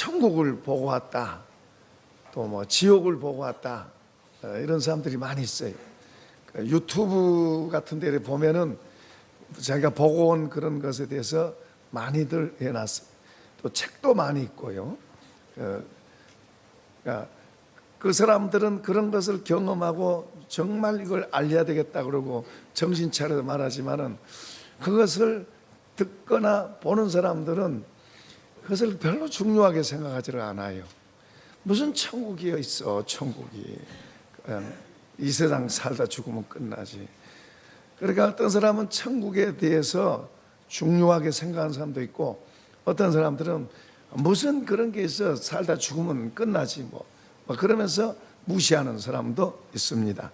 천국을 보고 왔다, 또 뭐 지옥을 보고 왔다, 이런 사람들이 많이 있어요. 유튜브 같은 데를 보면은 자기가 보고 온 그런 것에 대해서 많이들 해놨어요. 또 책도 많이 있고요. 그러니까 그 사람들은 그런 것을 경험하고 정말 이걸 알려야 되겠다 그러고 정신 차려서 말하지만은, 그것을 듣거나 보는 사람들은 그것을 별로 중요하게 생각하지를 않아요. 무슨 천국이 있어, 천국이. 이 세상 살다 죽으면 끝나지. 그러니까 어떤 사람은 천국에 대해서 중요하게 생각하는 사람도 있고, 어떤 사람들은 무슨 그런 게 있어, 살다 죽으면 끝나지 뭐 그러면서 무시하는 사람도 있습니다.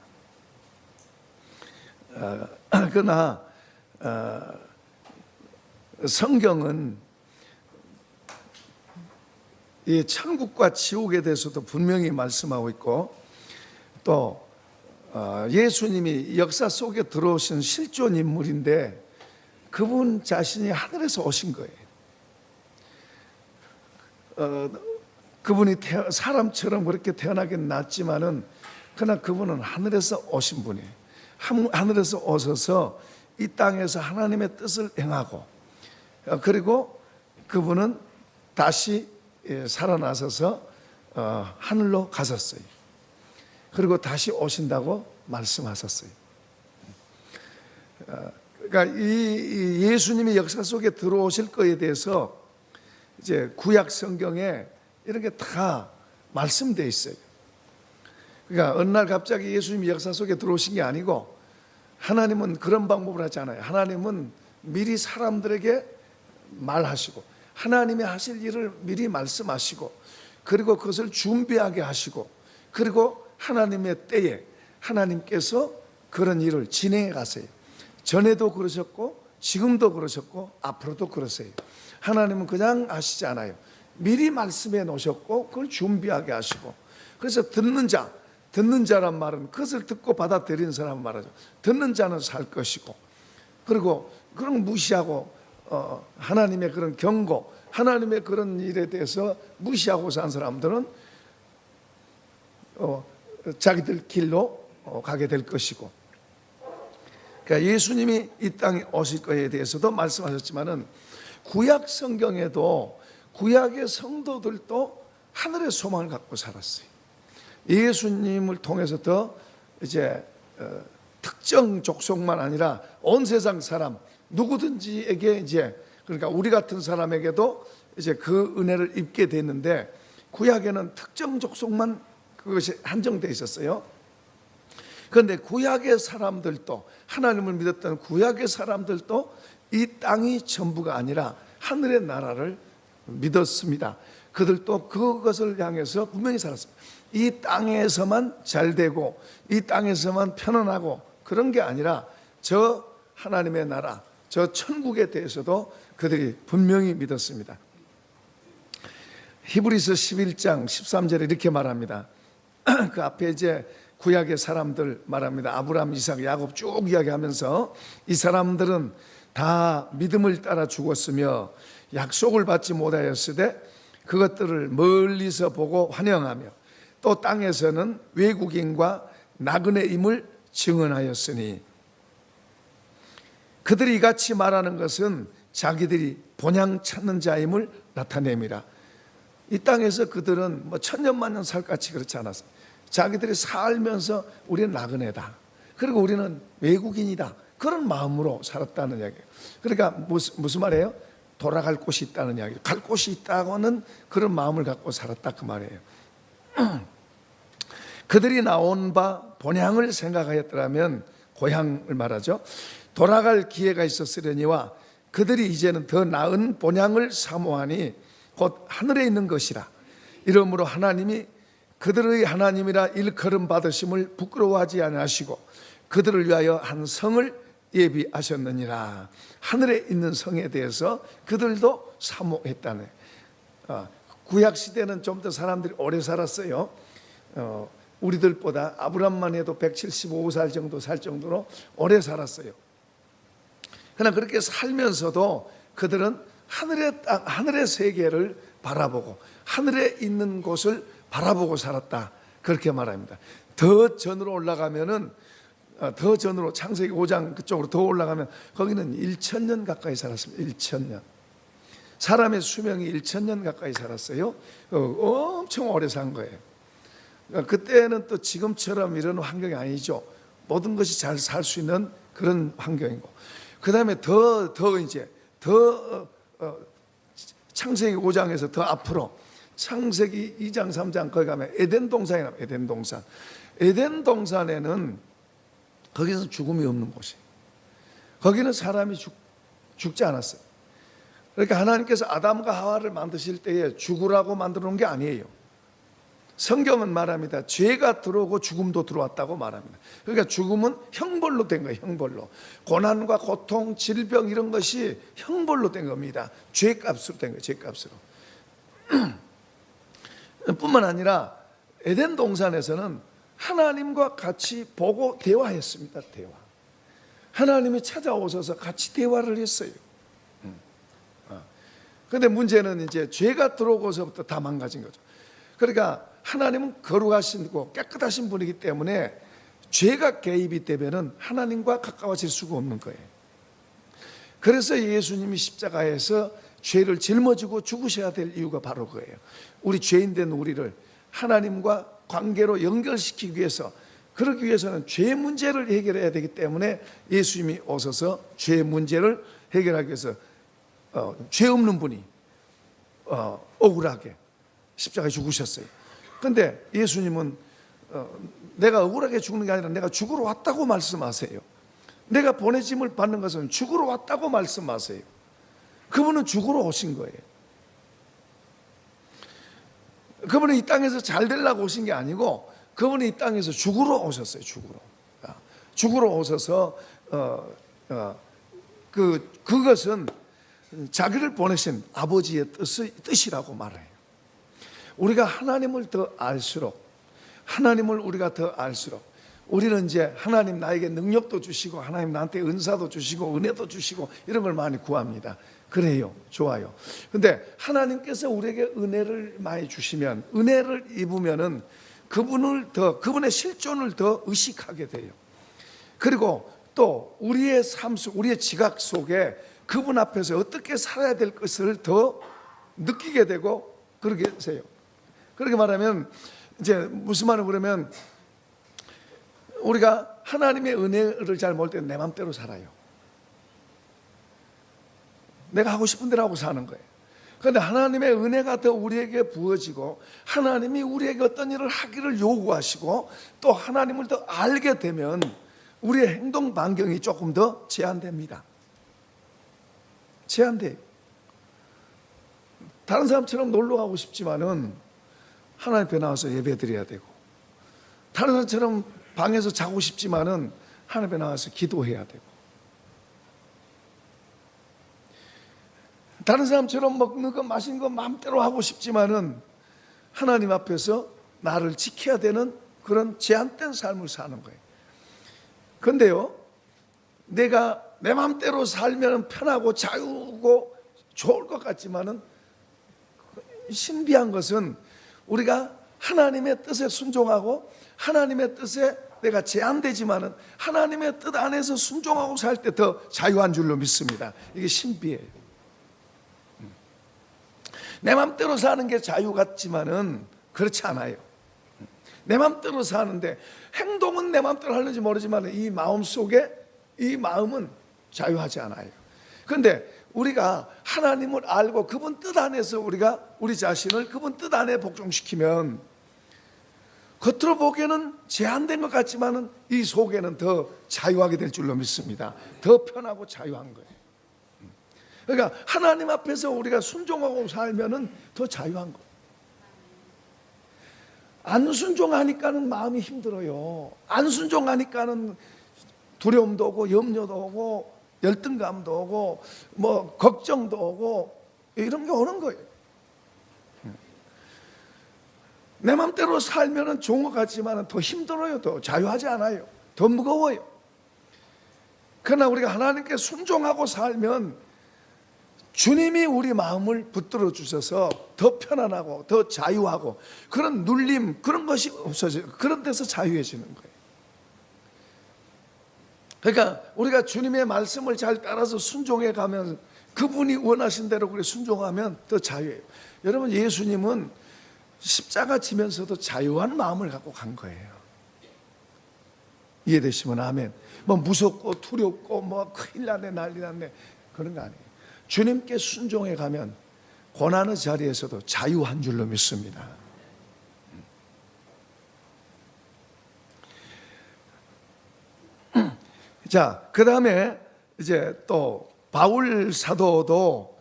그러나 성경은 이 천국과 지옥에 대해서도 분명히 말씀하고 있고, 또 예수님이 역사 속에 들어오신 실존 인물인데 그분 자신이 하늘에서 오신 거예요. 그분이 사람처럼 그렇게 태어나긴 났지만은 그러나 그분은 하늘에서 오신 분이에요. 하늘에서 오셔서 이 땅에서 하나님의 뜻을 행하고, 그리고 그분은 다시 살아나셔서 하늘로 가셨어요. 그리고 다시 오신다고 말씀하셨어요. 그러니까 이 예수님이 역사 속에 들어오실 거에 대해서 이제 구약 성경에 이런 게 다 말씀되어 있어요. 그러니까 어느 날 갑자기 예수님이 역사 속에 들어오신 게 아니고, 하나님은 그런 방법을 하지 않아요. 하나님은 미리 사람들에게 말하시고, 하나님이 하실 일을 미리 말씀하시고, 그리고 그것을 준비하게 하시고, 그리고 하나님의 때에 하나님께서 그런 일을 진행해 가세요. 전에도 그러셨고 지금도 그러셨고 앞으로도 그러세요. 하나님은 그냥 하시지 않아요. 미리 말씀해 놓으셨고 그걸 준비하게 하시고, 그래서 듣는 자란 말은 그것을 듣고 받아들이는 사람 말하죠. 듣는 자는 살 것이고, 그리고 그런 무시하고 하나님의 그런 경고, 하나님의 그런 일에 대해서 무시하고 산 사람들은 자기들 길로 가게 될 것이고, 그러니까 예수님이 이 땅에 오실 거에 대해서도 말씀하셨지만은, 구약 성경에도 구약의 성도들도 하늘의 소망을 갖고 살았어요. 예수님을 통해서 더 이제 특정 족속만 아니라 온 세상 사람 누구든지에게, 이제 그러니까 우리 같은 사람에게도 이제 그 은혜를 입게 됐는데, 구약에는 특정 족속만 그것이 한정되어 있었어요. 그런데 구약의 사람들도, 하나님을 믿었던 구약의 사람들도 이 땅이 전부가 아니라 하늘의 나라를 믿었습니다. 그들도 그것을 향해서 분명히 살았습니다. 이 땅에서만 잘 되고 이 땅에서만 편안하고 그런 게 아니라 저 하나님의 나라, 저 천국에 대해서도 그들이 분명히 믿었습니다. 히브리서 11장 13절에 이렇게 말합니다. 그 앞에 이제 구약의 사람들 말합니다. 아브라함, 이삭, 야곱 쭉 이야기하면서 이 사람들은 다 믿음을 따라 죽었으며 약속을 받지 못하였으되 그것들을 멀리서 보고 환영하며 또 땅에서는 외국인과 나그네임을 증언하였으니, 그들이 이같이 말하는 것은 자기들이 본향 찾는 자임을 나타냅니다. 이 땅에서 그들은 뭐 천년만년 살같이 그렇지 않았어요. 자기들이 살면서 우리는 나그네다, 그리고 우리는 외국인이다, 그런 마음으로 살았다는 이야기예요. 그러니까 무슨 말이에요? 돌아갈 곳이 있다는 이야기예요. 갈 곳이 있다고는 그런 마음을 갖고 살았다 그 말이에요. 그들이 나온 바 본향을 생각하였더라면, 고향을 말하죠. 돌아갈 기회가 있었으려니와 그들이 이제는 더 나은 본향을 사모하니 곧 하늘에 있는 것이라. 이러므로 하나님이 그들의 하나님이라 일컬음 받으심을 부끄러워하지 않으시고 그들을 위하여 한 성을 예비하셨느니라. 하늘에 있는 성에 대해서 그들도 사모했다네. 구약 시대는 좀 더 사람들이 오래 살았어요. 우리들보다 아브람만 해도 175살 정도 살 정도로 오래 살았어요. 그러나 그렇게 살면서도 그들은 하늘의 세계를 바라보고 하늘에 있는 곳을 바라보고 살았다, 그렇게 말합니다. 더 전으로 올라가면은, 더 전으로 창세기 5장 그쪽으로 더 올라가면 거기는 1000년 가까이 살았습니다. 1000년. 사람의 수명이 1000년 가까이 살았어요. 엄청 오래 산 거예요. 그때는 또 지금처럼 이런 환경이 아니죠. 모든 것이 잘 살 수 있는 그런 환경이고, 그 다음에 더 창세기 5장에서 더 앞으로 창세기 2장 3장 거기 가면 에덴 동산이 나와요. 에덴 동산. 에덴 동산에는 거기서 죽음이 없는 곳이에요. 거기는 사람이 죽지 않았어요. 그러니까 하나님께서 아담과 하와를 만드실 때에 죽으라고 만들어 놓은 게 아니에요. 성경은 말합니다. 죄가 들어오고 죽음도 들어왔다고 말합니다. 그러니까 죽음은 형벌로 된 거예요. 형벌로. 고난과 고통, 질병 이런 것이 형벌로 된 겁니다. 죄값으로 된 거예요. 죄값으로. 뿐만 아니라 에덴 동산에서는 하나님과 같이 보고 대화했습니다. 대화. 하나님이 찾아오셔서 같이 대화를 했어요. 그런데 문제는 이제 죄가 들어오고서부터 다 망가진 거죠. 그러니까 하나님은 거룩하시고 깨끗하신 분이기 때문에 죄가 개입이 되면은 하나님과 가까워질 수가 없는 거예요. 그래서 예수님이 십자가에서 죄를 짊어지고 죽으셔야 될 이유가 바로 그거예요. 우리 죄인된 우리를 하나님과 관계로 연결시키기 위해서, 그러기 위해서는 죄 문제를 해결해야 되기 때문에 예수님이 오셔서 죄 문제를 해결하기 위해서 죄 없는 분이 억울하게 십자가에 죽으셨어요. 그런데 예수님은 내가 억울하게 죽는 게 아니라 내가 죽으러 왔다고 말씀하세요. 내가 보내짐을 받는 것은 죽으러 왔다고 말씀하세요. 그분은 죽으러 오신 거예요. 그분은 이 땅에서 잘 되려고 오신 게 아니고 그분은 이 땅에서 죽으러 오셨어요. 죽으러 오셔서 그것은 자기를 보내신 아버지의 뜻이라고 말해요. 우리가 하나님을 더 알수록, 하나님을 우리가 더 알수록 우리는 이제 하나님 나에게 능력도 주시고 하나님 나한테 은사도 주시고 은혜도 주시고 이런 걸 많이 구합니다. 그래요. 좋아요. 근데 하나님께서 우리에게 은혜를 많이 주시면, 은혜를 입으면은 그분의 실존을 더 의식하게 돼요. 그리고 또 우리의 삶 속, 우리의 지각 속에 그분 앞에서 어떻게 살아야 될 것을 더 느끼게 되고 그러게 되세요. 그렇게 말하면 이제 무슨 말을 그러면 우리가 하나님의 은혜를 잘 모를 때 내 맘대로 살아요. 내가 하고 싶은 대로 하고 사는 거예요. 그런데 하나님의 은혜가 더 우리에게 부어지고 하나님이 우리에게 어떤 일을 하기를 요구하시고 또 하나님을 더 알게 되면 우리의 행동 반경이 조금 더 제한됩니다. 제한돼요. 다른 사람처럼 놀러 가고 싶지만은 하나님 앞에 나와서 예배 드려야 되고, 다른 사람처럼 방에서 자고 싶지만은 하나님 앞에 나와서 기도해야 되고, 다른 사람처럼 먹는 거 마시는 거 마음대로 하고 싶지만은 하나님 앞에서 나를 지켜야 되는 그런 제한된 삶을 사는 거예요. 그런데요, 내가 내 마음대로 살면 편하고 자유고 좋을 것 같지만은 신비한 것은 우리가 하나님의 뜻에 순종하고 하나님의 뜻에 내가 제한되지만은 하나님의 뜻 안에서 순종하고 살 때 더 자유한 줄로 믿습니다. 이게 신비해요. 내 맘대로 사는 게 자유 같지만은 그렇지 않아요. 내 맘대로 사는데 행동은 내 맘대로 하는지 모르지만 이 마음 속에 이 마음은 자유하지 않아요. 그런데 우리가 하나님을 알고 그분 뜻 안에서 우리가 우리 자신을 그분 뜻 안에 복종시키면 겉으로 보기에는 제한된 것 같지만은 이 속에는 더 자유하게 될 줄로 믿습니다. 더 편하고 자유한 거예요. 그러니까 하나님 앞에서 우리가 순종하고 살면은 더 자유한 거예요. 안 순종하니까는 마음이 힘들어요. 안 순종하니까는 두려움도 오고 염려도 오고 열등감도 오고 뭐 걱정도 오고 이런 게 오는 거예요. 내 맘대로 살면은 좋은 것 같지만 더 힘들어요. 더 자유하지 않아요. 더 무거워요. 그러나 우리가 하나님께 순종하고 살면 주님이 우리 마음을 붙들어 주셔서 더 편안하고 더 자유하고 그런 눌림, 그런 것이 없어져요. 그런 데서 자유해지는 거예요. 그러니까 우리가 주님의 말씀을 잘 따라서 순종해 가면, 그분이 원하신 대로 그렇게 순종하면 더 자유해요. 여러분, 예수님은 십자가 지면서도 자유한 마음을 갖고 간 거예요. 이해되시면 아멘. 뭐 무섭고 두렵고 뭐 큰일 나네 난리 났네 그런 거 아니에요. 주님께 순종해 가면 고난의 자리에서도 자유한 줄로 믿습니다. 자, 그 다음에 이제 또 바울 사도도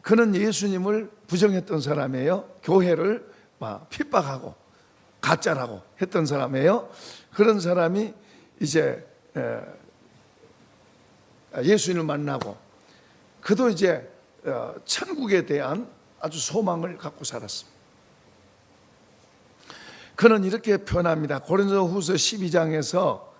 그는 예수님을 부정했던 사람이에요. 교회를 막 핍박하고 가짜라고 했던 사람이에요. 그런 사람이 이제 예수님을 만나고, 그도 이제 천국에 대한 아주 소망을 갖고 살았습니다. 그는 이렇게 표현합니다. 고린도후서 12장에서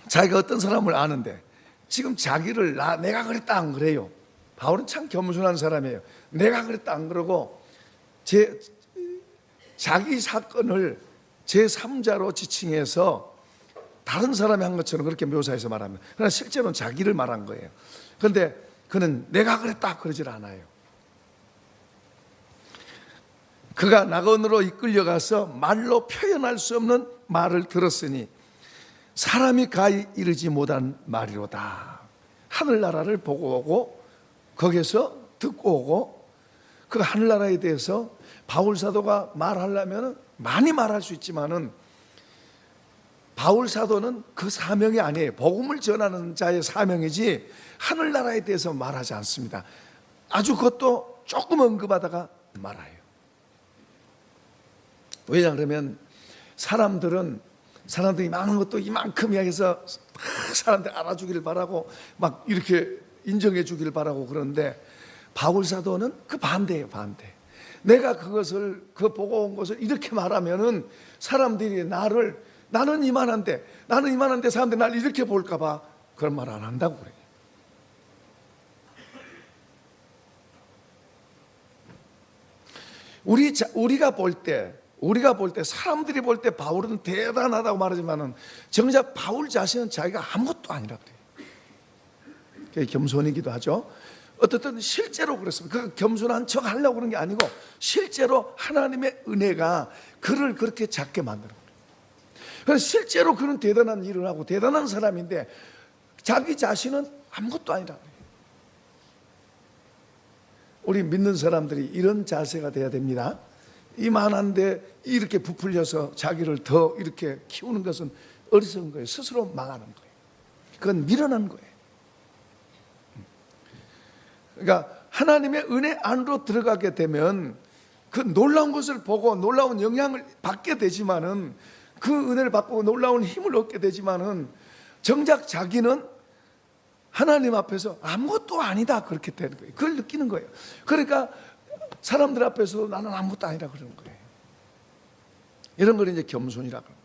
자기가 어떤 사람을 아는데 지금 자기를 내가 그랬다 안 그래요. 바울은 참 겸손한 사람이에요. 내가 그랬다 안 그러고 자기 사건을 제3자로 지칭해서 다른 사람이 한 것처럼 그렇게 묘사해서 말합니다. 그러나 실제로는 자기를 말한 거예요. 그런데 그는 내가 그랬다 그러질 않아요. 그가 낙원으로 이끌려가서 말로 표현할 수 없는 말을 들었으니 사람이 가히 이르지 못한 말이로다. 하늘나라를 보고 오고 거기서 듣고 오고, 그 하늘나라에 대해서 바울 사도가 말하려면 많이 말할 수 있지만은 바울 사도는 그 사명이 아니에요. 복음을 전하는 자의 사명이지 하늘나라에 대해서 말하지 않습니다. 아주 그것도 조금 언급하다가 말아요. 왜냐 그러면 사람들이 많은 것도 이만큼 이야기해서 사람들 알아주기를 바라고 막 이렇게 인정해 주기를 바라고 그러는데, 바울 사도는 그 반대예요. 반대. 내가 그 보고 온 것을 이렇게 말하면은 사람들이 나는 이만한데 사람들이 나를 이렇게 볼까 봐 그런 말 안 한다고 그래요. 우리가 볼 때 사람들이 볼 때 바울은 대단하다고 말하지만은 정작 바울 자신은 자기가 아무것도 아니라 그래요. 그게 겸손이기도 하죠. 어떻든 실제로 그렇습니다. 그 겸손한 척 하려고 그런 게 아니고 실제로 하나님의 은혜가 그를 그렇게 작게 만드는 거예요. 그래서 실제로 그는 대단한 일을 하고 대단한 사람인데 자기 자신은 아무것도 아니라 그래요. 우리 믿는 사람들이 이런 자세가 돼야 됩니다. 이만한데 이렇게 부풀려서 자기를 더 이렇게 키우는 것은 어리석은 거예요. 스스로 망하는 거예요. 그건 미련한 거예요. 그러니까 하나님의 은혜 안으로 들어가게 되면 그 놀라운 것을 보고 놀라운 영향을 받게 되지만은, 그 은혜를 받고 놀라운 힘을 얻게 되지만은 정작 자기는 하나님 앞에서 아무것도 아니다 그렇게 되는 거예요. 그걸 느끼는 거예요. 그러니까 사람들 앞에서 나는 아무것도 아니라 그러는 거예요. 이런 걸 이제 겸손이라고 하는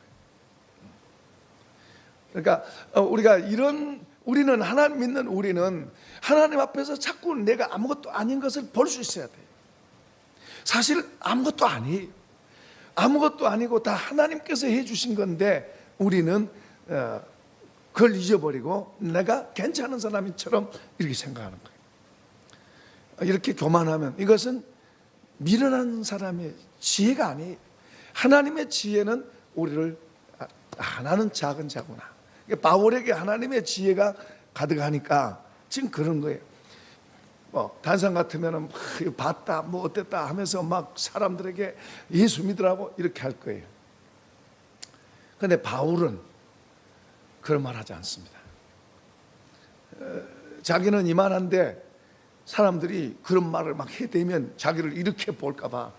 거예요. 그러니까 우리는 하나님 믿는 우리는 하나님 앞에서 자꾸 내가 아무것도 아닌 것을 볼 수 있어야 돼요. 사실 아무것도 아니에요. 아무것도 아니고 다 하나님께서 해주신 건데 우리는 그걸 잊어버리고 내가 괜찮은 사람처럼 이렇게 생각하는 거예요. 이렇게 교만하면 이것은 미련한 사람의 지혜가 아니에요. 하나님의 지혜는 우리를 나는 작은 자구나. 바울에게 하나님의 지혜가 가득하니까 지금 그런 거예요. 단상 같으면 봤다 뭐 어땠다 하면서 막 사람들에게 예수 믿으라고 이렇게 할 거예요. 그런데 바울은 그런 말 하지 않습니다. 자기는 이만한데 사람들이 그런 말을 막 해대면 자기를 이렇게 볼까 봐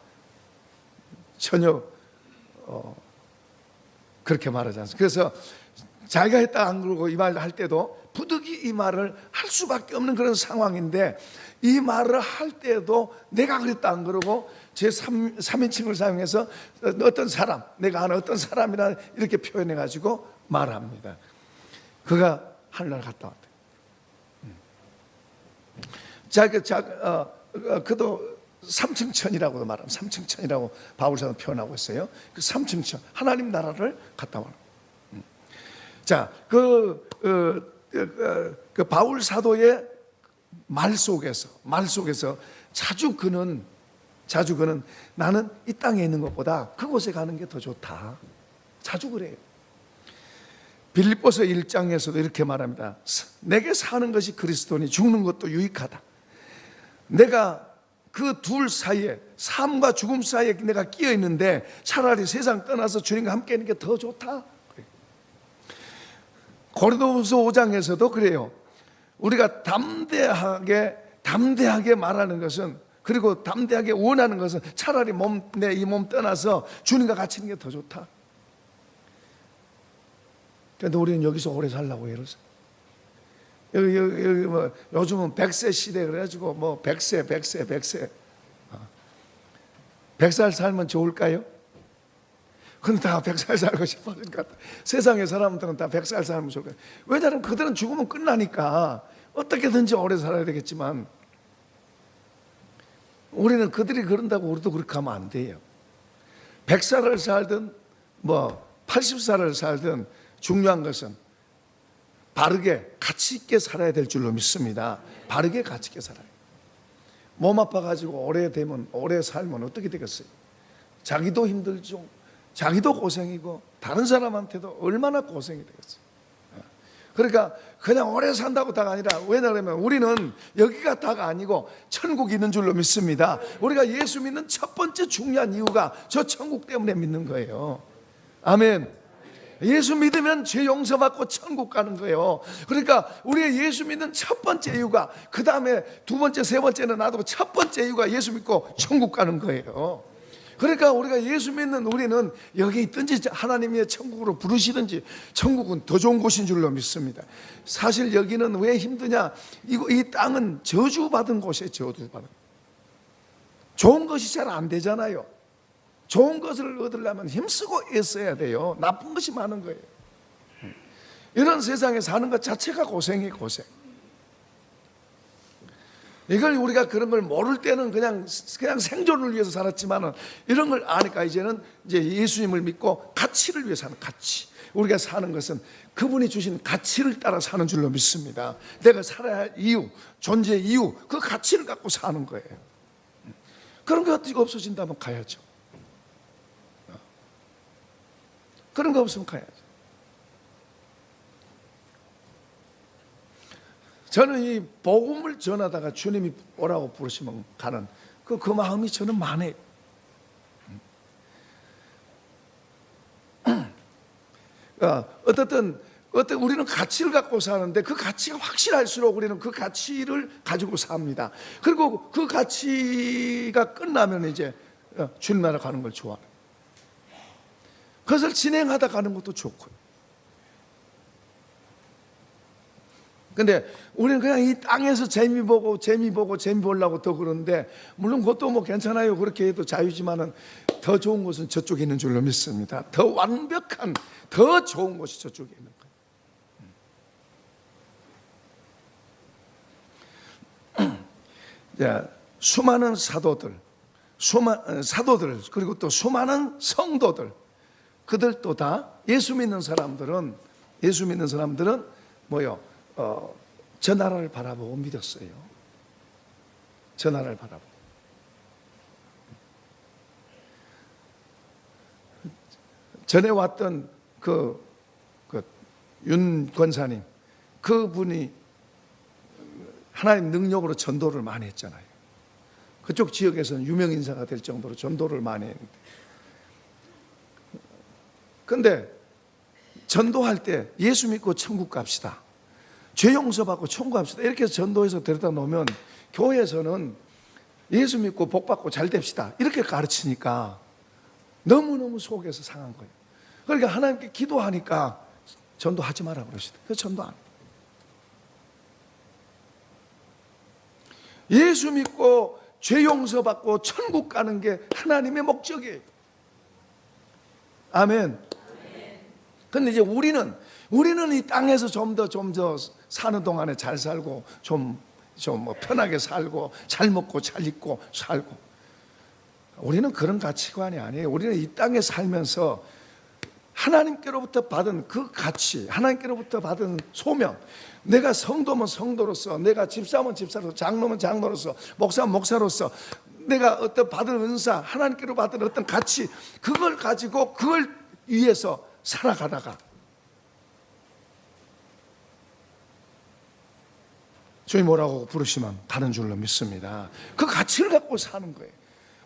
전혀 그렇게 말하지 않습니다. 그래서 자기가 했다 안 그러고 이 말을 할 때도 부득이 이 말을 할 수밖에 없는 그런 상황인데, 이 말을 할 때도 내가 그랬다 안 그러고 제3인칭을 사용해서 어떤 사람, 내가 아는 어떤 사람이라 이렇게 표현해 가지고 말합니다. 그가 하늘나라 갔다 왔대. 그도 삼층천이라고도 말하면 삼층천이라고 바울사는 표현하고 있어요. 그 삼층천 하나님 나라를 갔다 와라. 자, 그 바울 사도의 말 속에서 자주 그는 나는 이 땅에 있는 것보다 그곳에 가는 게 더 좋다. 자주 그래요. 빌립보서 1장에서도 이렇게 말합니다. 내게 사는 것이 그리스도니 죽는 것도 유익하다. 내가 그 둘 사이에, 삶과 죽음 사이에 내가 끼어 있는데 차라리 세상 떠나서 주님과 함께 있는 게 더 좋다. 고린도후서 5장에서도 그래요. 우리가 담대하게 말하는 것은, 그리고 담대하게 원하는 것은 차라리 내 이 몸 떠나서 주님과 같이 있는 게 더 좋다. 그런데 우리는 여기서 오래 살라고 해요. 여기 뭐 요즘은 100세 시대 그래가지고 뭐 100세 100살 살면 좋을까요? 그건 다 100살 살고 싶어. 그러니까 세상의 사람들은 다 100살 살면 좋을 거예요. 왜냐하면 그들은 죽으면 끝나니까 어떻게든지 오래 살아야 되겠지만, 우리는 그들이 그런다고 우리도 그렇게 하면 안 돼요. 100살을 살든 뭐 80살을 살든 중요한 것은 바르게 가치 있게 살아야 될 줄로 믿습니다. 바르게 가치 있게 살아요. 몸 아파가지고 오래 살면 어떻게 되겠어요? 자기도 힘들죠. 자기도 고생이고 다른 사람한테도 얼마나 고생이 되겠어요. 그러니까 그냥 오래 산다고 다가 아니라, 왜냐하면 우리는 여기가 다가 아니고 천국이 있는 줄로 믿습니다. 우리가 예수 믿는 첫 번째 중요한 이유가 저 천국 때문에 믿는 거예요. 아멘. 예수 믿으면 죄 용서받고 천국 가는 거예요. 그러니까 우리가 예수 믿는 첫 번째 이유가, 그 다음에 두 번째, 세 번째는 놔두고 첫 번째 이유가 예수 믿고 천국 가는 거예요. 그러니까 우리가 예수 믿는 우리는 여기 있든지 하나님의 천국으로 부르시든지 천국은 더 좋은 곳인 줄로 믿습니다. 사실 여기는 왜 힘드냐? 이 땅은 저주받은 곳이에요. 저주받은. 좋은 것이 잘 안 되잖아요. 좋은 것을 얻으려면 힘쓰고 애써야 돼요. 나쁜 것이 많은 거예요. 이런 세상에 사는 것 자체가 고생이에요. 고생. 이걸 우리가 그런 걸 모를 때는 그냥 생존을 위해서 살았지만은, 이런 걸 아니까 이제는 이제 예수님을 믿고 가치를 위해 사는 가치. 우리가 사는 것은 그분이 주신 가치를 따라 사는 줄로 믿습니다. 내가 살아야 할 이유, 존재 이유, 그 가치를 갖고 사는 거예요. 그런 게 어떻게 없어진다면 가야죠. 그런 거 없으면 가야죠. 저는 이 복음을 전하다가 주님이 오라고 부르시면 가는 그 마음이 저는 많아요. 어떻든 우리는 가치를 갖고 사는데, 그 가치가 확실할수록 우리는 그 가치를 가지고 삽니다. 그리고 그 가치가 끝나면 이제 주님 나라 가는 걸 좋아해요. 그것을 진행하다 가는 것도 좋고요. 근데 우리는 그냥 이 땅에서 재미 보려고 더 그러는데, 물론 그것도 뭐 괜찮아요. 그렇게 해도 자유지만은 더 좋은 곳은 저쪽에 있는 줄로 믿습니다. 더 완벽한, 더 좋은 곳이 저쪽에 있는 거예요. 수많은 사도들, 그리고 또 수많은 성도들, 그들도 다 예수 믿는 사람들은 뭐요? 저 나라를 바라보고 믿었어요. 저 나라를 바라보고. 전에 왔던 윤 권사님, 그분이 하나님 능력으로 전도를 많이 했잖아요. 그쪽 지역에서는 유명 인사가 될 정도로 전도를 많이 했는데, 근데 전도할 때 예수 믿고 천국 갑시다, 죄 용서받고 천국 갑시다, 이렇게 해서 전도해서 데려다 놓으면 교회에서는 예수 믿고 복 받고 잘 됩시다 이렇게 가르치니까 너무너무 속에서 상한 거예요. 그러니까 하나님께 기도하니까 전도하지 마라 그러시더라고요. 그래서 전도 안 해요. 예수 믿고 죄 용서받고 천국 가는 게 하나님의 목적이에요. 아멘. 근데 이제 우리는 우리는 이 땅에서 좀 더 사는 동안에 잘 살고 뭐 편하게 살고 잘 먹고 잘 입고 살고, 우리는 그런 가치관이 아니에요. 우리는 이 땅에 살면서 하나님께로부터 받은 그 가치, 하나님께로부터 받은 소명, 내가 성도면 성도로서, 내가 집사면 집사로서, 장로면 장로로서, 목사면 목사로서 내가 어떤 받은 은사, 하나님께로 받은 어떤 가치, 그걸 가지고 그걸 위해서 살아가다가 주님 뭐라고 부르시면 가는 줄로 믿습니다. 그 가치를 갖고 사는 거예요.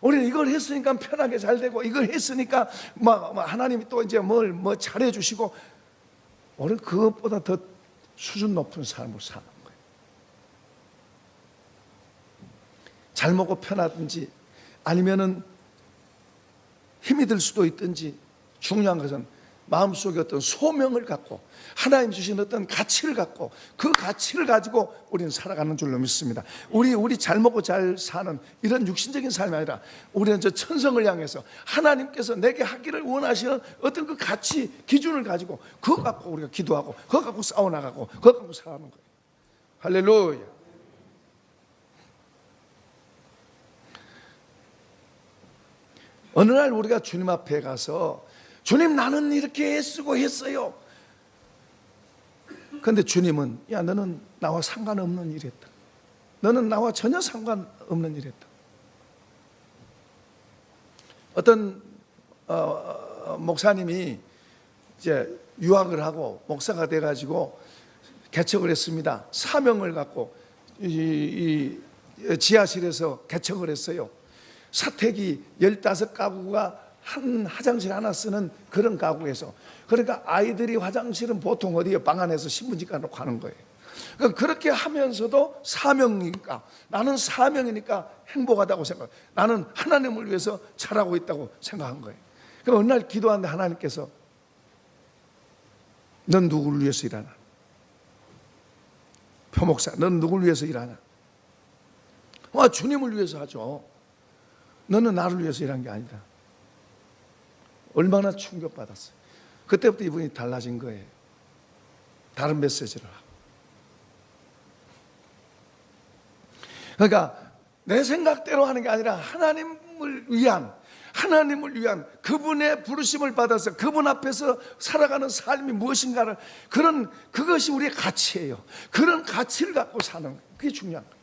우리는 이걸 했으니까 편하게 잘 되고, 이걸 했으니까 하나님이 또 이제 뭘 잘해 주시고, 우리는 그것보다 더 수준 높은 삶을 사는 거예요. 잘 먹고 편하든지 아니면은 힘이 들 수도 있든지, 중요한 것은 마음속에 어떤 소명을 갖고 하나님 주신 어떤 가치를 갖고 그 가치를 가지고 우리는 살아가는 줄로 믿습니다. 우리 잘 먹고 잘 사는 이런 육신적인 삶이 아니라 우리는 저 천성을 향해서 하나님께서 내게 하기를 원하시는 어떤 그 가치 기준을 가지고 그거 갖고 우리가 기도하고 그거 갖고 싸워나가고 그거 갖고 살아가는 거예요. 할렐루야. 어느 날 우리가 주님 앞에 가서 주님, 나는 이렇게 애쓰고 했어요. 그런데 주님은, 야, 너는 나와 상관없는 일 했다. 너는 나와 전혀 상관없는 일 했다. 어떤 목사님이 이제 유학을 하고 목사가 돼가지고 개척을 했습니다. 사명을 갖고 이 지하실에서 개척을 했어요. 사택이 15가구가 한 화장실 하나 쓰는 그런 가구에서, 그러니까 아이들이 화장실은 보통 어디에 방 안에서 신문지 까놓고 하는 거예요. 그러니까 그렇게 하면서도 사명이니까, 나는 사명이니까 행복하다고 생각, 나는 하나님을 위해서 잘하고 있다고 생각한 거예요. 그럼 어느 날 기도하는데 하나님께서, 넌 누구를 위해서 일하나? 표목사, 넌 누구를 위해서 일하나? 주님을 위해서 하죠. 너는 나를 위해서 일한 게 아니다. 얼마나 충격받았어요. 그때부터 이분이 달라진 거예요. 다른 메시지를 하고. 그러니까 내 생각대로 하는 게 아니라 하나님을 위한 그분의 부르심을 받아서 그분 앞에서 살아가는 삶이 무엇인가를, 그것이 우리의 가치예요. 그런 가치를 갖고 사는 거예요. 그게 중요한 거예요.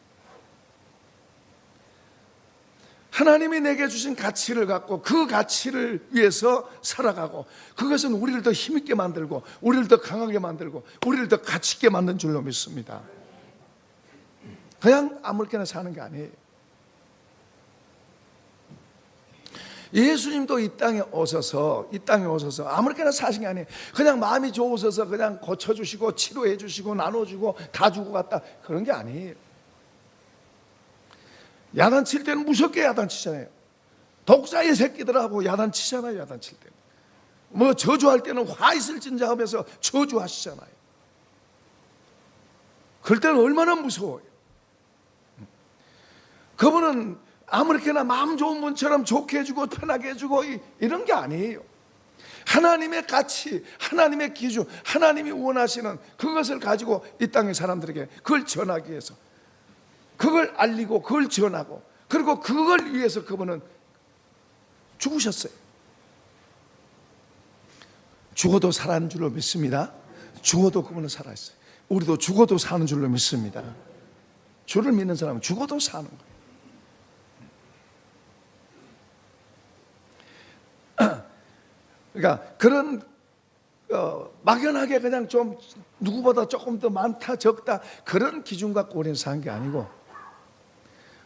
하나님이 내게 주신 가치를 갖고 그 가치를 위해서 살아가고, 그것은 우리를 더 힘있게 만들고 우리를 더 강하게 만들고 우리를 더 가치 있게 만든 줄로 믿습니다. 그냥 아무렇게나 사는 게 아니에요. 예수님도 이 땅에 오셔서 아무렇게나 사신 게 아니에요. 그냥 마음이 좋으셔서 그냥 고쳐주시고 치료해 주시고 나눠주고 다 주고 갔다, 그런 게 아니에요. 야단칠 때는 무섭게 야단치잖아요. 독사의 새끼들하고 야단치잖아요. 야단칠 때는 뭐 저주할 때는 화 있을진자 하면서 저주하시잖아요. 그럴 때는 얼마나 무서워요. 그분은 아무렇게나 마음 좋은 분처럼 좋게 해주고 편하게 해주고 이런 게 아니에요. 하나님의 가치, 하나님의 기준, 하나님이 원하시는 그것을 가지고 이 땅의 사람들에게 그걸 전하기 위해서, 그걸 알리고 그걸 전하고, 그리고 그걸 위해서 그분은 죽으셨어요. 죽어도 살아는 줄로 믿습니다. 죽어도 그분은 살아있어요. 우리도 죽어도 사는 줄로 믿습니다. 주를 믿는 사람은 죽어도 사는 거예요. 그러니까 그런 막연하게 그냥 좀 누구보다 조금 더 많다 적다 그런 기준 갖고 우리는 사는 게 아니고,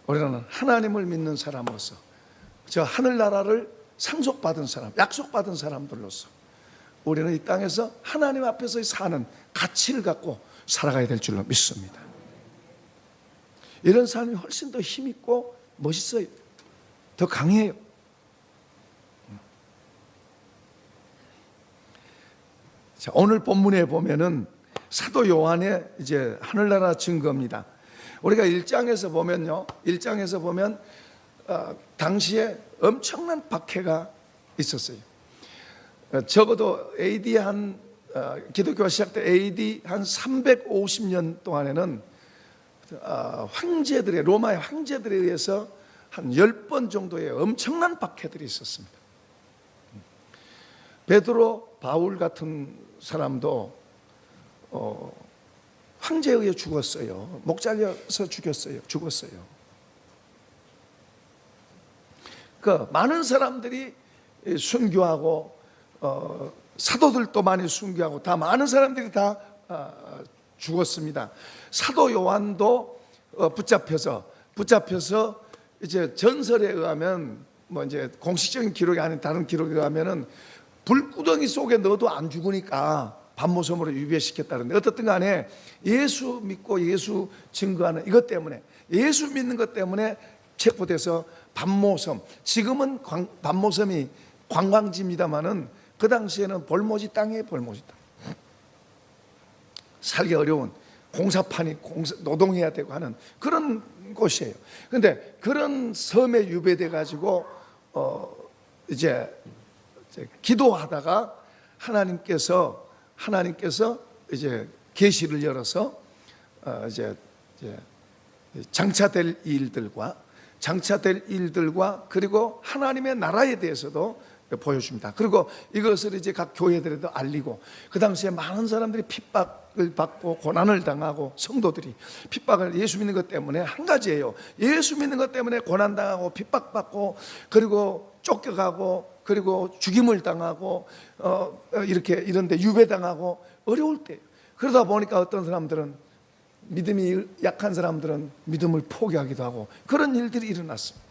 우리는 하나님을 믿는 사람으로서, 저 하늘나라를 상속받은 사람, 약속받은 사람들로서 우리는 이 땅에서 하나님 앞에서 사는 가치를 갖고 살아가야 될 줄로 믿습니다. 이런 삶이 훨씬 더 힘있고 멋있어요. 더 강해요. 자, 오늘 본문에 보면은 사도 요한의 이제 하늘나라 증거입니다. 우리가 1장에서 보면요, 1장에서 보면 당시에 엄청난 박해가 있었어요. 적어도 AD 한 기독교가 시작된 AD 한 350년 동안에는 황제들의, 로마의 황제들에 의해서 한 10번 정도의 엄청난 박해들이 있었습니다. 베드로, 바울 같은 사람도 황제에 의해 죽었어요. 목 잘려서 죽었어요. 그 많은 사람들이 순교하고 사도들도 많이 순교하고 다 많은 사람들이 다 죽었습니다. 사도 요한도 붙잡혀서 이제 전설에 의하면 뭐 이제 공식적인 기록이 아닌 다른 기록에 의하면은 불구덩이 속에 넣어도 안 죽으니까 반모섬으로 유배시켰다는데, 어떻든 간에 예수 믿고 예수 증거하는 이것 때문에, 예수 믿는 것 때문에 체포돼서 반모섬, 지금은 반모섬이 관광지입니다마는 그 당시에는 볼모지 땅이에요. 볼모지 땅. 살기 어려운 공사판이 노동해야 되고 하는 그런 곳이에요. 그런데 그런 섬에 유배돼 가지고 이제 기도하다가 하나님께서 이제 계시를 열어서 이제 장차될 일들과 그리고 하나님의 나라에 대해서도 보여줍니다. 그리고 이것을 이제 각 교회들에도 알리고, 그 당시에 많은 사람들이 핍박을 받고 고난을 당하고, 성도들이 핍박을, 예수 믿는 것 때문에 한 가지예요. 예수 믿는 것 때문에 고난당하고 핍박받고 그리고 쫓겨가고 그리고 죽임을 당하고 이런데 유배당하고 어려울 때, 그러다 보니까 어떤 사람들은, 믿음이 약한 사람들은 믿음을 포기하기도 하고 그런 일들이 일어났습니다.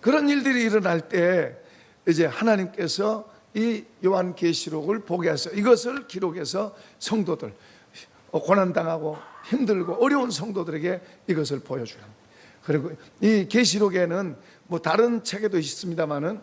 그런 일들이 일어날 때 이제 하나님께서 이 요한계시록을 보게 하셔서 이것을 기록해서 성도들, 고난당하고 힘들고 어려운 성도들에게 이것을 보여줘요. 그리고 이 계시록에는 뭐 다른 책에도 있습니다마는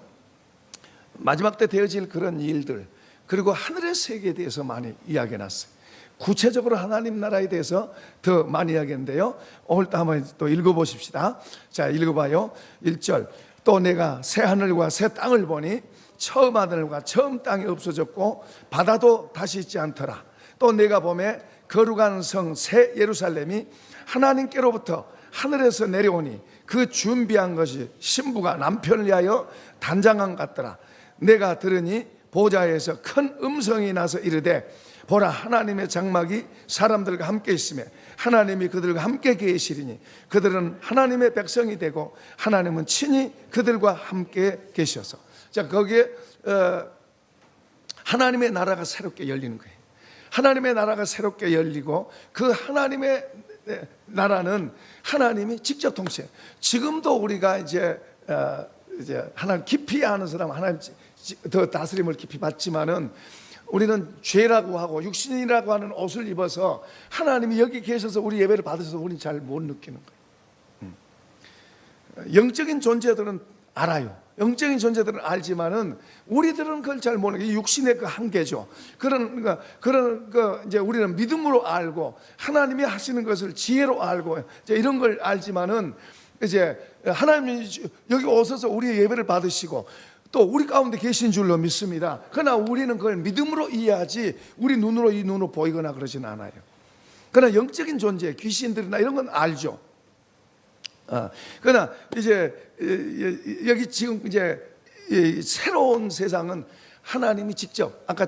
마지막 때 되어질 그런 일들, 그리고 하늘의 세계에 대해서 많이 이야기해놨어요. 구체적으로 하나님 나라에 대해서 더 많이 이야기했는데요, 오늘 또 한번 또 읽어보십시다. 자, 읽어봐요. 1절. 또 내가 새 하늘과 새 땅을 보니 처음 하늘과 처음 땅이 없어졌고 바다도 다시 있지 않더라. 또 내가 보매 거룩한 성 새 예루살렘이 하나님께로부터 하늘에서 내려오니 그 준비한 것이 신부가 남편을 위하여 단장한 것 같더라. 내가 들으니 보좌에서 큰 음성이 나서 이르되, 보라, 하나님의 장막이 사람들과 함께 있으며 하나님이 그들과 함께 계시리니 그들은 하나님의 백성이 되고 하나님은 친히 그들과 함께 계셔서. 자, 거기에 하나님의 나라가 새롭게 열리는 거예요. 하나님의 나라가 새롭게 열리고, 그 하나님의 나라는 하나님이 직접 통치해요. 지금도 우리가 이제 하나님 깊이 아는 사람, 하나님 더 다스림을 깊이 받지만은, 우리는 죄라고 하고 육신이라고 하는 옷을 입어서 하나님이 여기 계셔서 우리 예배를 받으셔서 우리는 잘 못 느끼는 거예요. 영적인 존재들은 알아요. 영적인 존재들은 알지만은 우리들은 그걸 잘 모르는 게 육신의 그 한계죠. 그런 이제 우리는 믿음으로 알고 하나님이 하시는 것을 지혜로 알고 이제 이런 걸 알지만은, 이제 하나님이 여기 오셔서 우리의 예배를 받으시고 또 우리 가운데 계신 줄로 믿습니다. 그러나 우리는 그걸 믿음으로 이해하지 우리 눈으로 이 눈으로 보이거나 그러지는 않아요. 그러나 영적인 존재, 귀신들이나 이런 건 알죠. 그러나 이제 여기 지금 이제 새로운 세상은 하나님이 직접, 아까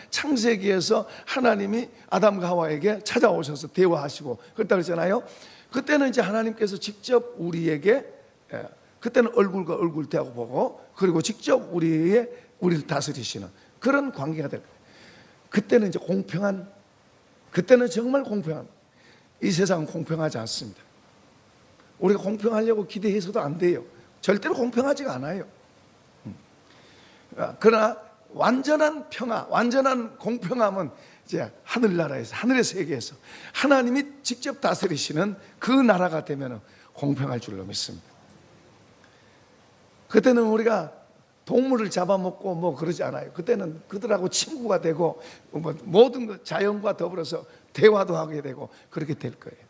창세기에서 하나님이 아담과 하와에게 찾아오셔서 대화하시고 그랬다 그랬잖아요. 그때는 이제 하나님께서 직접 우리에게, 그때는 얼굴과 얼굴 대하고 보고, 그리고 직접 우리를 다스리시는 그런 관계가 될 거예요. 그때는 이제 그때는 정말 공평한, 이 세상은 공평하지 않습니다. 우리가 공평하려고 기대해서도 안 돼요. 절대로 공평하지가 않아요. 그러나 완전한 평화, 완전한 공평함은 이제 하늘나라에서, 하늘의 세계에서 하나님이 직접 다스리시는 그 나라가 되면 공평할 줄로 믿습니다. 그때는 우리가 동물을 잡아먹고 뭐 그러지 않아요. 그때는 그들하고 친구가 되고 모든 것, 자연과 더불어서 대화도 하게 되고 그렇게 될 거예요.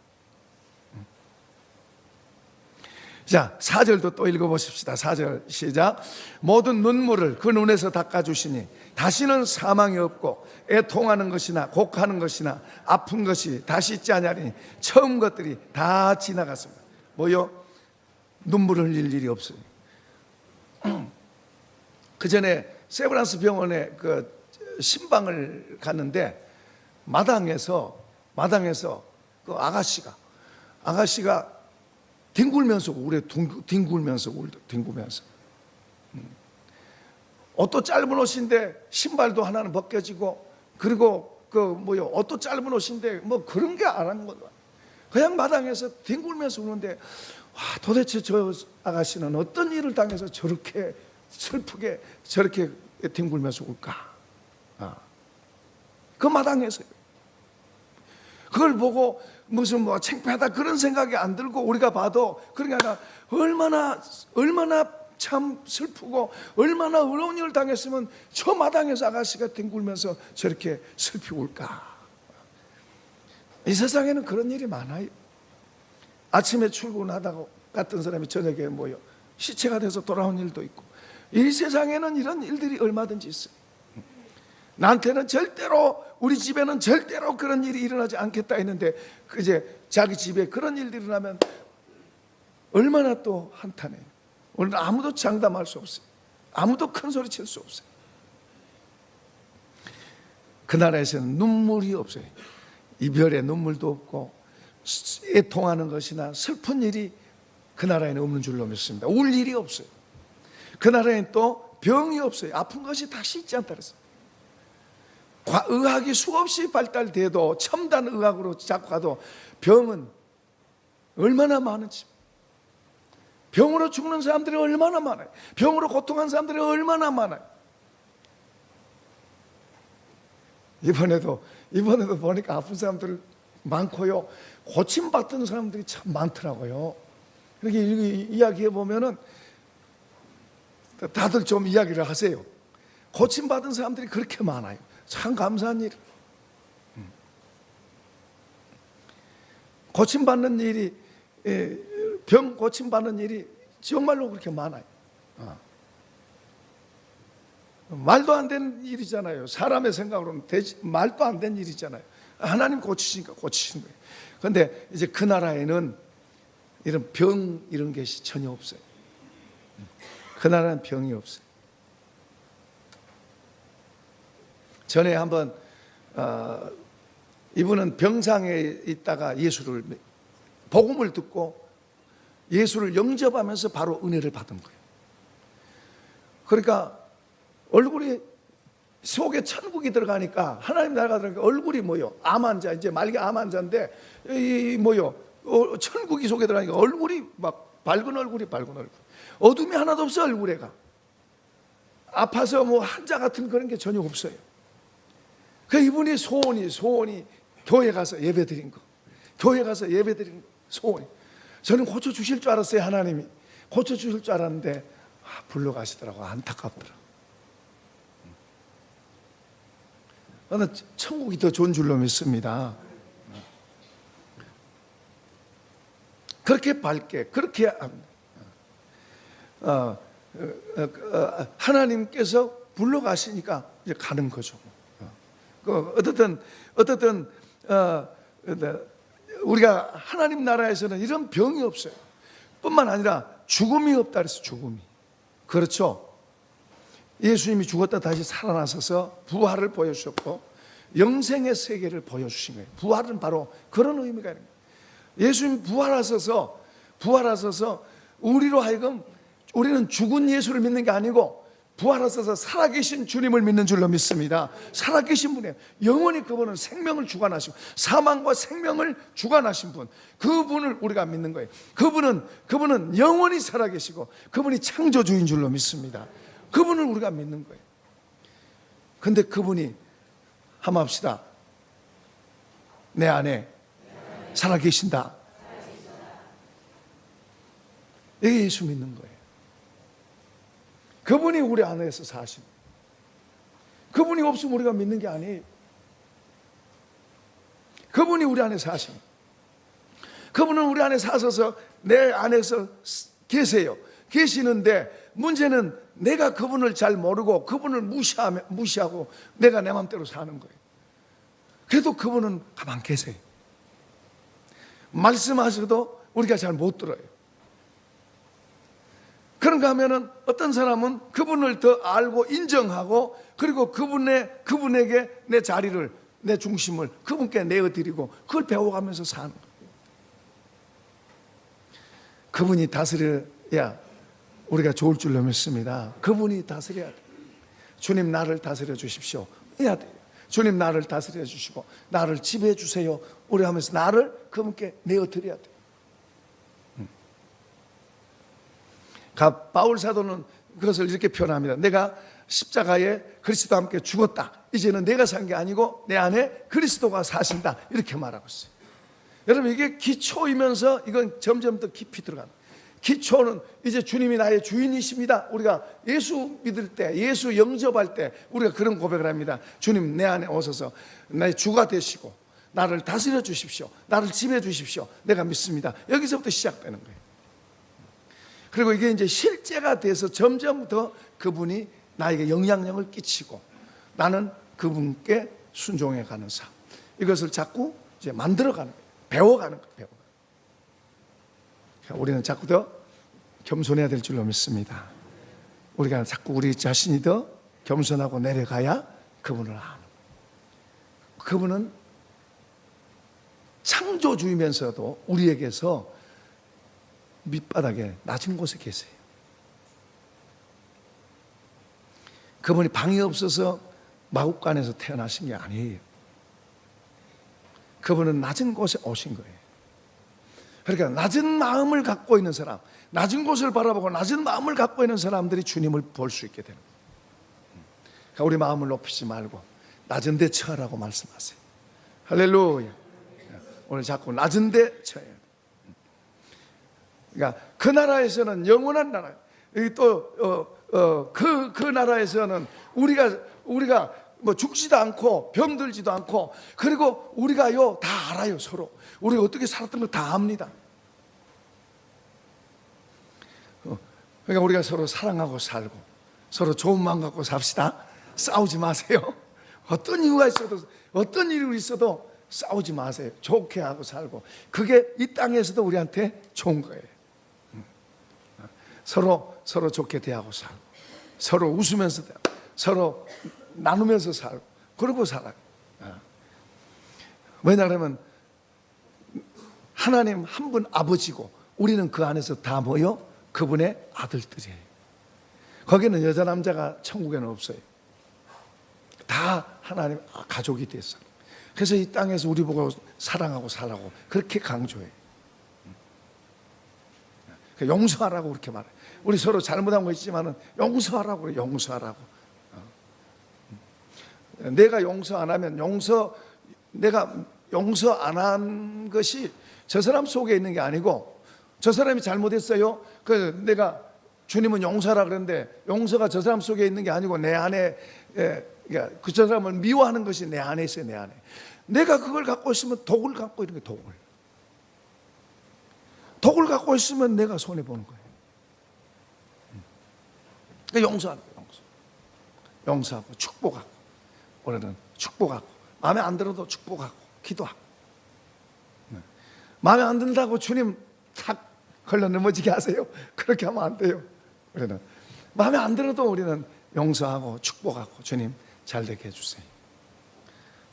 자, 4절도 또 읽어보십시다. 4절 시작. 모든 눈물을 그 눈에서 닦아주시니 다시는 사망이 없고 애통하는 것이나 곡하는 것이나 아픈 것이 다시 있지 아니하리니 처음 것들이 다 지나갔습니다. 뭐요? 눈물 흘릴 일이 없어요. 그 전에 세브란스 병원에 그 신방을 갔는데 마당에서 그 아가씨가 뒹굴면서 울에 뒹굴면서 옷도 짧은 옷인데 신발도 하나는 벗겨지고, 그리고 옷도 짧은 옷인데 뭐 그런 게 안 하는 거야. 그냥 마당에서 뒹굴면서 우는데, 와, 도대체 저 아가씨는 어떤 일을 당해서 저렇게 슬프게 저렇게 뒹굴면서 울까? 그 마당에서요. 그걸 보고 무슨 뭐 창피하다 그런 생각이 안 들고, 우리가 봐도 그러니까 얼마나 참 슬프고 얼마나 어려운 일을 당했으면 저 마당에서 아가씨가 뒹굴면서 저렇게 슬피 울까? 이 세상에는 그런 일이 많아요. 아침에 출근하다가 갔던 사람이 저녁에 모여 시체가 돼서 돌아온 일도 있고, 이 세상에는 이런 일들이 얼마든지 있어요. 나한테는 절대로, 우리 집에는 절대로 그런 일이 일어나지 않겠다 했는데 이제 자기 집에 그런 일들이 일어나면 얼마나 또 한탄해요. 오늘 아무도 장담할 수 없어요. 아무도 큰 소리 칠 수 없어요. 그 나라에서는 눈물이 없어요. 이별의 눈물도 없고 애통하는 것이나 슬픈 일이 그 나라에는 없는 줄로 믿습니다. 울 일이 없어요. 그 나라에는 또 병이 없어요. 아픈 것이 다시 있지 않다 그랬어요. 의학이 수없이 발달돼도, 첨단 의학으로 자꾸 가도 병은 얼마나 많은지, 병으로 죽는 사람들이 얼마나 많아요. 병으로 고통한 사람들이 얼마나 많아요. 이번에도 보니까 아픈 사람들 많고요, 고침받던 사람들이 참 많더라고요. 이렇게 이야기해 보면은 다들 좀 이야기를 하세요. 고침받은 사람들이 그렇게 많아요. 참 감사한 일. 고침받는 일이, 병 고침받는 일이 정말로 그렇게 많아요. 말도 안 되는 일이잖아요. 사람의 생각으로는 말도 안 되는 일이잖아요. 하나님 고치시니까 고치시는 거예요. 그런데 이제 그 나라에는 이런 병, 이런 것이 전혀 없어요. 그 나라는 병이 없어요. 전에 한번 이분은 병상에 있다가 복음을 듣고 예수를 영접하면서 바로 은혜를 받은 거예요. 그러니까 얼굴이 속에 천국이 들어가니까, 하나님 나라가 들어가니까 얼굴이 암 환자, 이제 말기 암 환자인데 천국이 속에 들어가니까 얼굴이 막 밝은 얼굴, 어둠이 하나도 없어. 얼굴에가 아파서 한자 같은 그런 게 전혀 없어요. 그 이분이 소원이 교회 가서 예배드린 거, 소원이. 저는 고쳐주실 줄 알았어요. 하나님이 고쳐주실 줄 알았는데 불러가시더라고. 안타깝더라고. 저는 천국이 더 좋은 줄로 믿습니다. 그렇게 밝게, 그렇게 하나님께서 불러가시니까 이제 가는 거죠. 어떻든 우리가 하나님 나라에서는 이런 병이 없어요. 뿐만 아니라 죽음이 없다 그랬어요. 죽음이. 그렇죠. 예수님이 죽었다 다시 살아나셔서 부활을 보여주셨고 영생의 세계를 보여주신 거예요. 부활은 바로 그런 의미가 있는 거예요. 예수님 부활하셔서 우리로 하여금, 우리는 죽은 예수를 믿는 게 아니고 부활하셔서 살아계신 주님을 믿는 줄로 믿습니다. 살아계신 분이에요. 영원히 그분은 생명을 주관하시고 사망과 생명을 주관하신 분, 그분을 우리가 믿는 거예요. 그분은 영원히 살아계시고 그분이 창조주인 줄로 믿습니다. 그분을 우리가 믿는 거예요. 근데 그분이 한번 합시다. 내 안에 살아계신다. 이게 예수 믿는 거예요. 그분이 우리 안에서 사신, 그분이 없으면 우리가 믿는 게 아니에요. 그분이 우리 안에 사신, 그분은 우리 안에 사셔서 내 안에서 계세요. 계시는데 문제는 내가 그분을 잘 모르고 그분을 무시하고 내가 내 맘대로 사는 거예요. 그래도 그분은 가만 계세요. 말씀하셔도 우리가 잘 못 들어요. 그런가 하면은 어떤 사람은 그분을 더 알고 인정하고 그리고 그분에게 내 자리를, 내 중심을 그분께 내어드리고 그걸 배워가면서 사는 거예요. 그분이 다스려야 우리가 좋을 줄로 믿습니다. 그분이 다스려야 돼요. 주님 나를 다스려 주십시오 해야 돼요. 주님 나를 다스려 주시고 나를 지배해 주세요 우리 하면서 나를 그분께 내어드려야 돼요. 바울 사도는 그것을 이렇게 표현합니다. 내가 십자가에 그리스도와 함께 죽었다. 이제는 내가 산 게 아니고 내 안에 그리스도가 사신다. 이렇게 말하고 있어요. 여러분 이게 기초이면서 이건 점점 더 깊이 들어가는 거예요. 기초는 이제 주님이 나의 주인이십니다. 우리가 예수 믿을 때, 예수 영접할 때 우리가 그런 고백을 합니다. 주님 내 안에 오셔서 나의 주가 되시고 나를 다스려 주십시오. 나를 지배해 주십시오. 내가 믿습니다. 여기서부터 시작되는 거예요. 그리고 이게 이제 실제가 돼서 점점 더 그분이 나에게 영향력을 끼치고 나는 그분께 순종해 가는 삶. 이것을 자꾸 이제 만들어가는 거예요. 배워가는 거예요. 우리는 자꾸 더 겸손해야 될 줄로 믿습니다. 우리가 자꾸 우리 자신이 더 겸손하고 내려가야 그분을 아는 거예요. 그분은 창조주이면서도 우리에게서 밑바닥에 낮은 곳에 계세요. 그분이 방이 없어서 마국간에서 태어나신 게 아니에요. 그분은 낮은 곳에 오신 거예요. 그러니까 낮은 마음을 갖고 있는 사람, 낮은 곳을 바라보고 낮은 마음을 갖고 있는 사람들이 주님을 볼 수 있게 되는 거예요. 그러니까 우리 마음을 높이지 말고 낮은 데 처하라고 말씀하세요. 할렐루야. 오늘 자꾸 낮은 데 처해야 돼요. 그러니까 그 나라에서는 영원한 나라예요. 그 나라에서는 우리가 뭐 죽지도 않고 병들지도 않고 그리고 우리가요 다 알아요. 서로 우리가 어떻게 살았던 거 다 압니다. 그러니까 우리가 서로 사랑하고 살고 서로 좋은 마음 갖고 삽시다. 싸우지 마세요. 어떤 이유가 있어도 어떤 일이 있어도 싸우지 마세요. 좋게 하고 살고 그게 이 땅에서도 우리한테 좋은 거예요. 서로 좋게 대하고 살고 서로 웃으면서 서로 나누면서 살고 그러고 살아요. 왜냐하면 하나님 한 분 아버지고 우리는 그 안에서 다 모여 그분의 아들들이에요. 거기는 여자 남자가 천국에는 없어요. 다 하나님 가족이 됐어요. 그래서 이 땅에서 우리 보고 사랑하고 살라고 그렇게 강조해요. 용서하라고 그렇게 말해요. 우리 서로 잘못한 거 있지만은 용서하라고 그래요. 용서하라고. 내가 용서 안 하면 내가 용서 안 한 것이 저 사람 속에 있는 게 아니고 저 사람이 잘못했어요. 내가 주님은 용서하라 그랬는데 용서가 저 사람 속에 있는 게 아니고 내 안에 그 저 사람을 미워하는 것이 내 안에 있어요. 내 안에. 내가 그걸 갖고 있으면 독을 갖고 있는 거예요. 독을 갖고 있으면 내가 손해 보는 거예요. 그러니까 용서하는 거예요. 용서하고 축복하고 우리는 축복하고 마음에 안 들어도 축복하고 기도하고 마음에 안 든다고 주님 탁 걸러 넘어지게 하세요. 그렇게 하면 안 돼요. 우리는 마음에 안 들어도 우리는 용서하고 축복하고 주님 잘 되게 해주세요.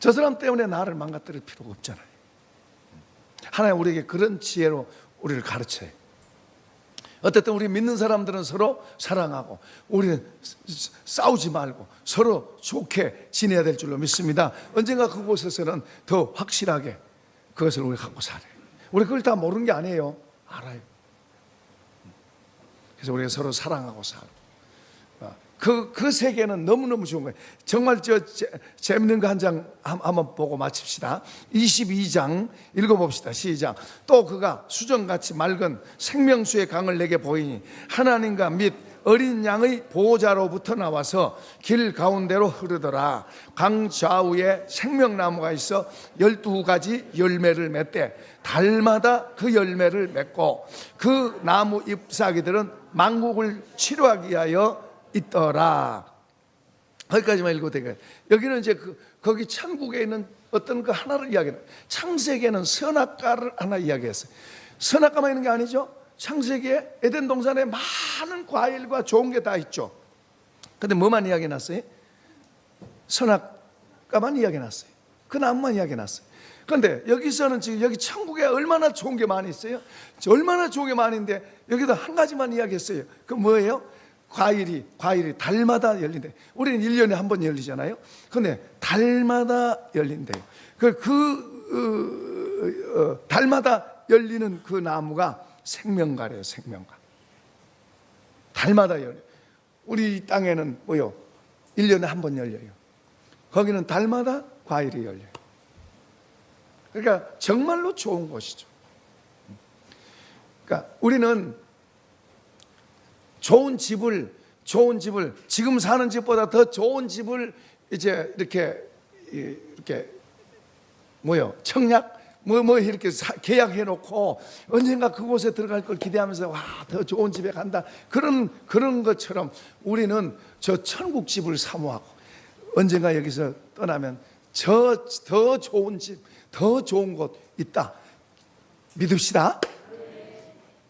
저 사람 때문에 나를 망가뜨릴 필요가 없잖아요. 하나님 우리에게 그런 지혜로 우리를 가르쳐요. 어쨌든 우리 믿는 사람들은 서로 사랑하고 우리는 싸우지 말고 서로 좋게 지내야 될 줄로 믿습니다. 언젠가 그곳에서는 더 확실하게 그것을 우리 갖고 살아요. 우리 그걸 다 모르는 게 아니에요. 알아요. 그래서 우리가 서로 사랑하고 살고 그 세계는 너무너무 좋은 거예요. 정말 재밌는 거 한 장 한번 보고 마칩시다. 22장 읽어봅시다. 시작. 또 그가 수정같이 맑은 생명수의 강을 내게 보이니 하나님과 및 어린 양의 보호자로부터 나와서 길 가운데로 흐르더라. 강 좌우에 생명나무가 있어 12가지 열매를 맺되 달마다 그 열매를 맺고 그 나무 잎사귀들은 만국을 치료하기 위하여 있더라. 거기까지만 읽어도 되겠어요. 여기는 이제 거기 천국에 있는 어떤 그 하나를 이야기해요. 창세기에는 선악과를 하나 이야기했어요. 선악과만 있는 게 아니죠. 창세기에 에덴 동산에 많은 과일과 좋은 게 다 있죠. 근데 뭐만 이야기해놨어요? 선악과만 이야기해놨어요. 그 나무만 이야기해놨어요. 그런데 여기서는 지금 여기 천국에 얼마나 좋은 게 많이 있어요? 얼마나 좋은 게 많은데 여기도 한 가지만 이야기했어요. 그 뭐예요? 과일이 달마다 열린대. 우리는 1년에 한 번 열리잖아요. 그런데 달마다 열린대요. 달마다 열리는 그 나무가 생명과래요. 생명과. 달마다 열려요. 우리 땅에는 뭐요? 1년에 한 번 열려요. 거기는 달마다 과일이 열려요. 그러니까 정말로 좋은 곳이죠. 그러니까 우리는 좋은 집을 지금 사는 집보다 더 좋은 집을 이제 이렇게 뭐요? 청약 이렇게 계약해 놓고 언젠가 그곳에 들어갈 걸 기대하면서 와, 더 좋은 집에 간다. 그런 것처럼 우리는 저 천국 집을 사모하고 언젠가 여기서 떠나면 더 좋은 집, 더 좋은 곳 있다. 믿읍시다.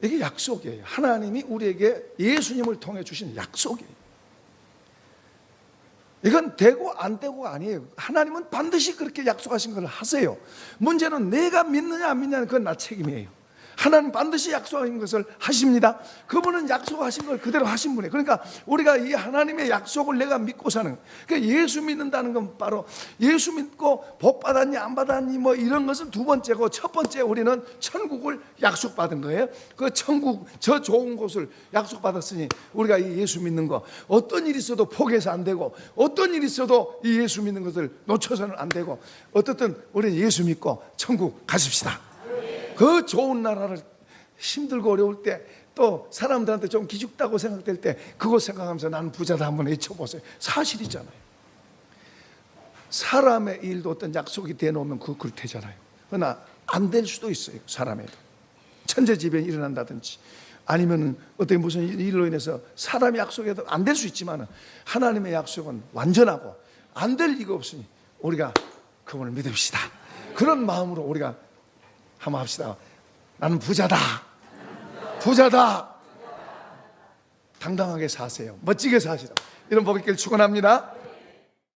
이게 약속이에요. 하나님이 우리에게 예수님을 통해 주신 약속이에요. 이건 되고 안 되고가 아니에요. 하나님은 반드시 그렇게 약속하신 걸 하세요. 문제는 내가 믿느냐 안 믿느냐는 그건 나 책임이에요. 하나님 반드시 약속하신 것을 하십니다. 그분은 약속하신 걸 그대로 하신 분이에요. 그러니까 우리가 이 하나님의 약속을 내가 믿고 사는, 그러니까 예수 믿는다는 건 바로 예수 믿고 복 받았니 안 받았니 뭐 이런 것은 두 번째고, 첫 번째 우리는 천국을 약속받은 거예요. 그 천국, 저 좋은 곳을 약속받았으니 우리가 이 예수 믿는 거 어떤 일이 있어도 포기해서 안 되고, 어떤 일이 있어도 이 예수 믿는 것을 놓쳐서는 안 되고, 어떻든 우리는 예수 믿고 천국 가십시다. 그 좋은 나라를 힘들고 어려울 때, 또 사람들한테 좀 기죽다고 생각될 때 그거 생각하면서 나는 부자다 한번 외쳐보세요. 사실이잖아요. 사람의 일도 어떤 약속이 되어놓으면 그걸 되잖아요. 그러나 안 될 수도 있어요. 사람에도 천재지변이 일어난다든지 아니면 어떤 무슨 일로 인해서 사람의 약속에도 안 될 수 있지만 하나님의 약속은 완전하고 안 될 리가 없으니 우리가 그분을 믿읍시다. 그런 마음으로 우리가 한번 합시다. 나는 부자다. 부자다. 당당하게 사세요. 멋지게 사시라. 이런 복 있기를 축원합니다.